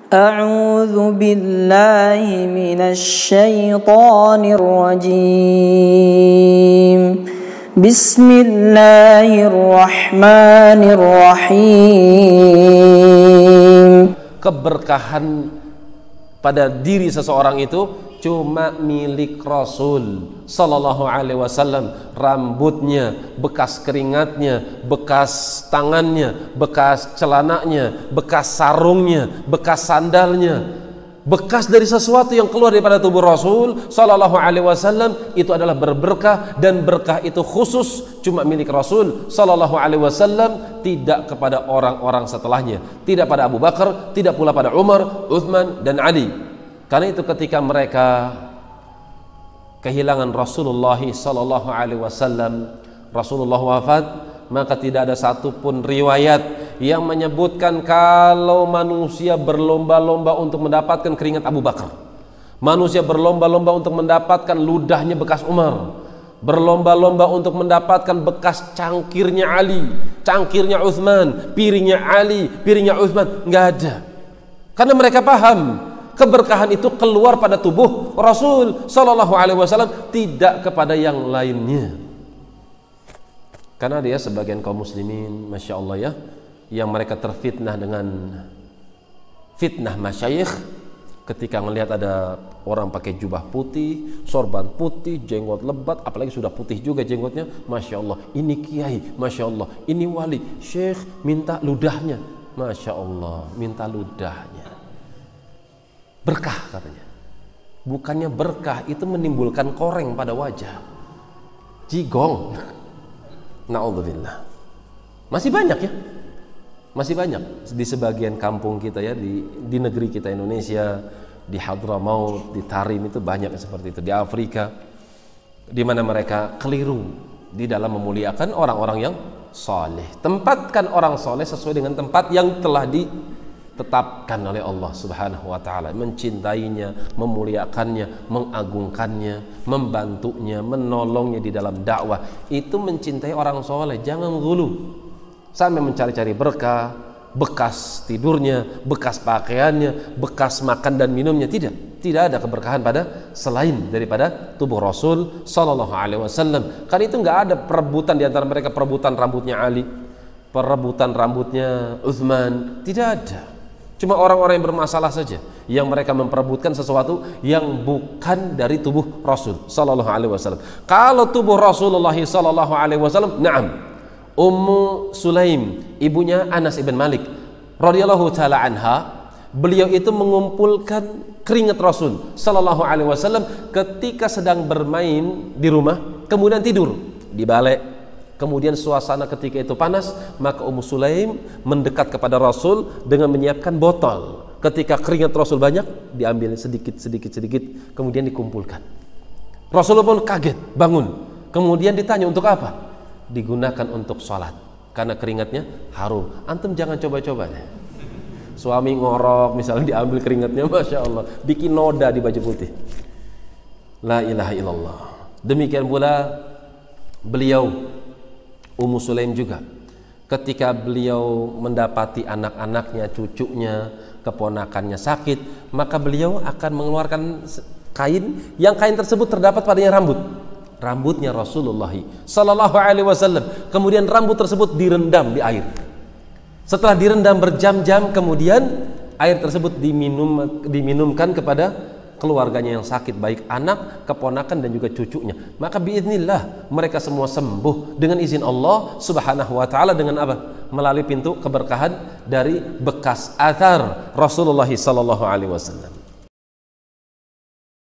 أعوذ بالله من الشيطان الرجيم بسم الله الرحمن الرحيم. Keberkahan pada diri seseorang itu cuma milik Rasul Sallallahu Alaihi Wasallam. Rambutnya, bekas keringatnya, bekas tangannya, bekas celananya, bekas sarungnya, bekas sandalnya, bekas dari sesuatu yang keluar daripada tubuh Rasul Sallallahu Alaihi Wasallam itu adalah berberkah, dan berkah itu khusus cuma milik Rasul Sallallahu Alaihi Wasallam, tidak kepada orang-orang setelahnya, tidak pada Abu Bakar, tidak pula pada Umar, Uthman dan Ali. Karena itu ketika mereka kehilangan Rasulullah Sallallahu Alaihi Wasallam, Rasulullah wafat, maka tidak ada satupun riwayat yang menyebutkan kalau manusia berlomba-lomba untuk mendapatkan keringat Abu Bakar, manusia berlomba-lomba untuk mendapatkan ludahnya bekas Umar, berlomba-lomba untuk mendapatkan bekas cangkirnya Ali, cangkirnya Uthman, piringnya Ali, piringnya Uthman. Nggak ada. Karena mereka paham keberkahan itu keluar pada tubuh Rasul Sallallahu Alaihi Wasallam, tidak kepada yang lainnya. Karena dia sebagian kaum muslimin, masya Allah ya, yang mereka terfitnah dengan fitnah masyayikh ketika melihat ada orang pakai jubah putih, sorban putih, jenggot lebat, apalagi sudah putih juga jenggotnya, masya Allah, ini kiai, masya Allah, ini wali, syekh minta ludahnya, masya Allah, minta ludahnya. Berkah katanya. Bukannya berkah itu menimbulkan koreng pada wajah, jigong. Na'udzubillah. Masih banyak ya, masih banyak di sebagian kampung kita ya, di negeri kita Indonesia, di Hadramaut, di Tarim, itu banyak seperti itu. Di Afrika, di mana mereka keliru di dalam memuliakan orang-orang yang saleh. Tempatkan orang saleh sesuai dengan tempat yang telah ditetapkan oleh Allah Subhanahu wa taala, mencintainya, memuliakannya, mengagungkannya, membantunya, menolongnya di dalam dakwah. Itu mencintai orang soleh. Jangan gulu sampai mencari-cari berkah, bekas tidurnya, bekas pakaiannya, bekas makan dan minumnya. Tidak ada keberkahan pada selain daripada tubuh Rasul Sallallahu Alaihi Wasallam. Karena itu nggak ada perebutan di antara mereka, perebutan rambutnya Ali, perebutan rambutnya Uthman, tidak ada. Cuma orang-orang yang bermasalah saja yang mereka memperebutkan sesuatu yang bukan dari tubuh Rasul Sallallahu Alaihi Wasallam. Kalau tubuh Rasulullah Sallallahu Alaihi Wasallam, na'am, Ummu Sulaim, ibunya Anas ibn Malik radhiyallahu taala anha, beliau itu mengumpulkan keringat Rasul Sallallahu Alaihi Wasallam ketika sedang bermain di rumah, kemudian tidur di balai. Kemudian suasana ketika itu panas, maka Ummu Sulaim mendekat kepada Rasul dengan menyiapkan botol. Ketika keringat Rasul banyak, diambil sedikit, kemudian dikumpulkan. Rasul pun kaget, bangun. Kemudian ditanya untuk apa? Digunakan untuk sholat, karena keringatnya harum. Antum jangan coba-coba. Suami ngorok, misalnya diambil keringatnya, masya Allah, bikin noda di baju putih. La ilaha illallah. Demikian pula beliau Ummu Sulaim juga, ketika beliau mendapati anak-anaknya, cucunya, keponakannya sakit, maka beliau akan mengeluarkan kain, yang kain tersebut terdapat padanya rambutnya Rasulullah Sallallahu Alaihi Wasallam. Kemudian rambut tersebut direndam di air. Setelah direndam berjam-jam, kemudian air tersebut diminumkan kepada keluarganya yang sakit, baik anak, keponakan dan juga cucunya. Maka biiznillah mereka semua sembuh dengan izin Allah Subhanahu wa taala. Dengan apa? Melalui pintu keberkahan dari bekas athar Rasulullah sallallahu alaihi wasallam.